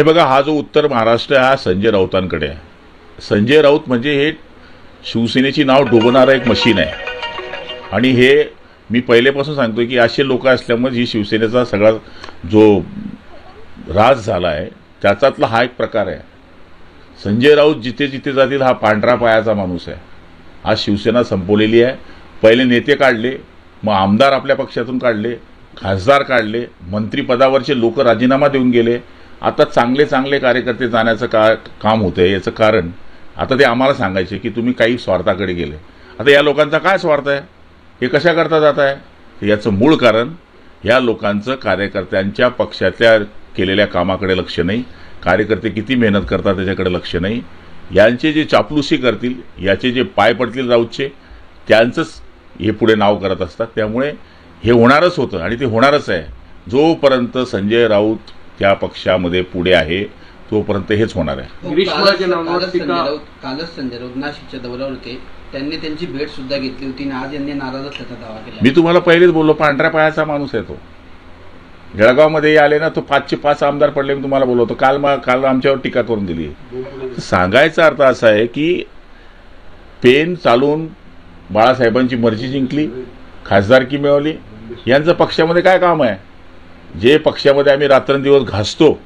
हे बघा, हा जो उत्तर महाराष्ट्र हा संजय राऊतांकडे आहे. संजय राऊत म्हणजे हे शिवसेनेची नाव डुबवणारं एक मशीन आहे. आणि हे मी पहिलेपासून सांगतोय की असे लोक असल्यामुळे ही शिवसेनेचा सगळा जो राज झाला आहे त्याच्यातला हा एक प्रकार आहे. संजय राऊत जिथे जिथे जातील हा पांढरा पायाचा माणूस आहे. आज शिवसेना संपवलेली आहे. पहिले नेते काढले, मग आमदार आपल्या पक्षातून काढले, खासदार काढले, मंत्रिपदावरचे लोक राजीनामा देऊन गेले. आता चांगले चांगले कार्यकर्ते जाण्याचं काम होतंय. याचं कारण आता ते आम्हाला सांगायचे की तुम्ही काही स्वार्थाकडे गेले. आता या लोकांचा काय स्वार्थ आहे, हे कशा करता जात आहे? याचं मूळ कारण या लोकांचं कार्यकर्त्यांच्या पक्षातल्या केलेल्या कामाकडे लक्ष नाही, कार्यकर्ते किती मेहनत करतात त्याच्याकडे लक्ष नाही. यांचे जे चापलुसी करतील, याचे जे पाय पडतील राऊतचे, त्यांचंच हे पुढे नाव करत असतात. त्यामुळे हे होणारच होतं आणि ते होणारच आहे. जोपर्यंत संजय राऊत त्या पक्षामध्ये पुढे आहे तोपर्यंत हेच होणार आहे. कालच संजय राऊत नाशिकच्या दौऱ्यावर होते, त्यांनी त्यांची भेट सुद्धा घेतली होती आणि आज यांनी नाराज असल्याचा दावा केला. मी तुम्हाला पहिलेच बोललो, पांढऱ्या पायाचा माणूस आहे तो. जळगावमध्ये आले ना, तो 5चे 5 आमदार पडले. मी तुम्हाला बोलवतो, काल आमच्यावर टीका करून दिली. सांगायचा अर्थ असा आहे की पेन चालून बाळासाहेबांची मर्जी जिंकली, खासदारकी मिळवली. यांचं पक्षामध्ये काय काम आहे? जे पक्षामध्ये आम्ही रात्रंदिवस घासतो,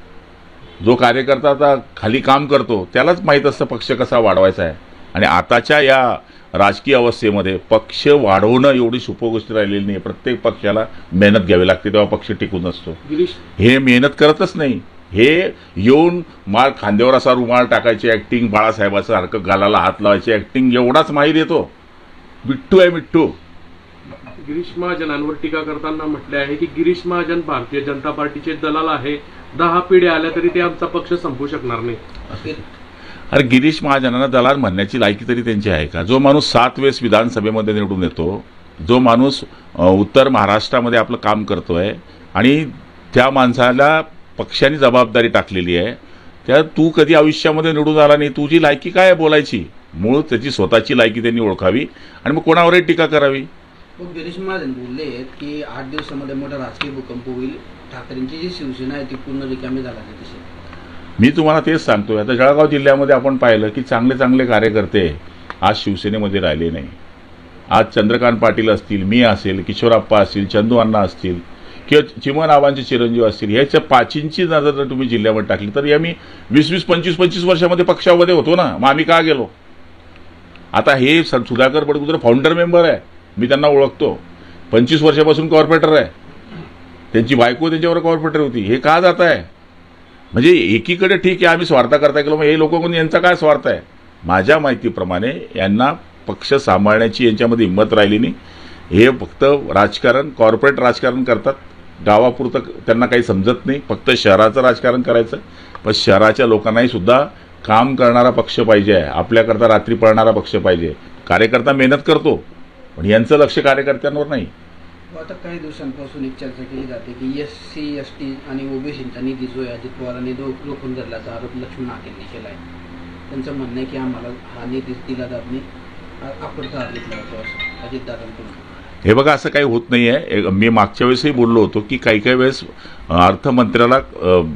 जो कार्यकर्ता आता खाली काम करतो, त्यालाच माहीत असतं पक्ष कसा वाढवायचा आहे. आणि आताच्या या राजकीय अवस्थेमध्ये पक्ष वाढवणं एवढी सोपी गोष्ट राहिलेली नाही. प्रत्येक पक्षाला मेहनत घ्यावी लागते, तेव्हा पक्ष टिकून असतो. हे मेहनत करतच नाही. हे येऊन खांद्यावर असा रुमाल टाकायची ॲक्टिंग, बाळासाहेबाचं सारखं गालाला हात लावायची ॲक्टिंग, एवढाच माहीत येतो. मिठ्ठू आहे मिठ्ठू. गिरीश महाजनांवर टीका करताना म्हटले आहे की गिरीश महाजन भारतीय जनता पार्टीचे दलाल आहे. 10 पिढ्या आल्या तरी ते आमचा पक्ष संपवू शकणार नाही. अरे, गिरीश महाजनांना दलाल म्हणण्याची लायकी तरी त्यांची आहे का? जो माणूस 7 वेळेस विधानसभेमध्ये निवडून येतो, जो माणूस उत्तर महाराष्ट्रामध्ये आपलं काम करतोय आणि त्या माणसाला पक्षाने जबाबदारी टाकलेली आहे, त्या तू कधी आयुष्यामध्ये निवडून आला नाही, तुझी लायकी काय आहे बोलायची? मूळ त्याची स्वतःची लायकी त्यांनी ओळखावी आणि मग कोणावरही टीका करावी. गिरीश महाजन बोलले की 8 दिवसामध्ये मोठा राजकीय भूकंप होईल, ठाकरेंची जी शिवसेना आहे ती पूर्ण रिकामी झाली. मी तुम्हाला तेच सांगतोय. आता जळगाव जिल्ह्यामध्ये आपण पाहिलं की चांगले चांगले कार्यकर्ते आज शिवसेनेमध्ये राहिले नाही. आज चंद्रकांत पाटील असतील, मी असेल, किशोरप्पा असतील, चंदू अण्णा असतील किंवा चिमन आबांचे चिरंजीव असतील, ह्याच्या 5ची नजर जर तुम्ही जिल्ह्यामध्ये टाकली तर आम्ही 20-20, 25-25 वर्षामध्ये पक्षामध्ये होतो ना. मग आम्ही का गेलो? आता हे सुधाकर बडगुजर फाउंडर मेंबर आहे, मी त्यांना ओळखतो. 25 वर्षापासून कॉर्पोरेटर आहे. त्यांची बायको त्यांच्यावर कॉर्पोरेटर होती. हे का जात आहे? म्हणजे एकीकडे ठीक आहे आम्ही स्वार्थ करता गेलो, मग हे लोक कोण, यांचा काय स्वार्थ आहे? माझ्या माहितीप्रमाणे यांना पक्ष सांभाळण्याची यांच्यामध्ये हिंमत राहिली नाही. हे फक्त राजकारण, कॉर्पोरेट राजकारण करतात. गावापुरतं त्यांना काही समजत नाही. फक्त शहराचं राजकारण करायचं. पण शहराच्या लोकांनाही सुद्धा काम करणारा पक्ष पाहिजे आहे. आपल्याकरता रात्री पळणारा पक्ष पाहिजे. कार्यकर्ता मेहनत करतो पण यांचं लक्ष कार्यकर्त्यांवर नाही. आता काही दिवसांपासून एक चर्चा केली जाते की SC, ST आणि ओबीसींचा निधी जो आहे अजित पवारांनी रोखून धरल्याचा आरोप लक्ष्मण आकेंनी केला आहे. त्यांचं म्हणणं आहे की आम्हाला हा निधी दिला जात नाही, आपण का घेतला जातो असं अजितदादांकडून. हे बघा, असं काही होत नाही आहे. मी मागच्या वेळेसही बोललो होतो की काही काही वेळेस अर्थमंत्र्याला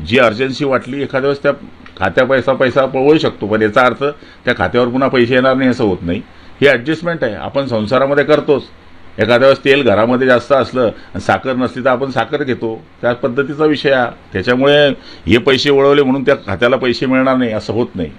जी अर्जन्सी वाटली, एखाद्या वेळेस त्या खात्या पैसा पळवू शकतो, पण याचा अर्थ त्या खात्यावर पुन्हा पैसे येणार नाही असं होत नाही. ही ॲडजस्टमेंट आहे, आपण संसारामध्ये करतोच. एखाद्या वेळेस तेल घरामध्ये जास्त असलं आणि साखर नसली तर आपण साखर घेतो, त्या पद्धतीचा विषय आहे. त्याच्यामुळे हे पैसे वळवले म्हणून त्या खात्याला पैसे मिळणार नाही असं होत नाही.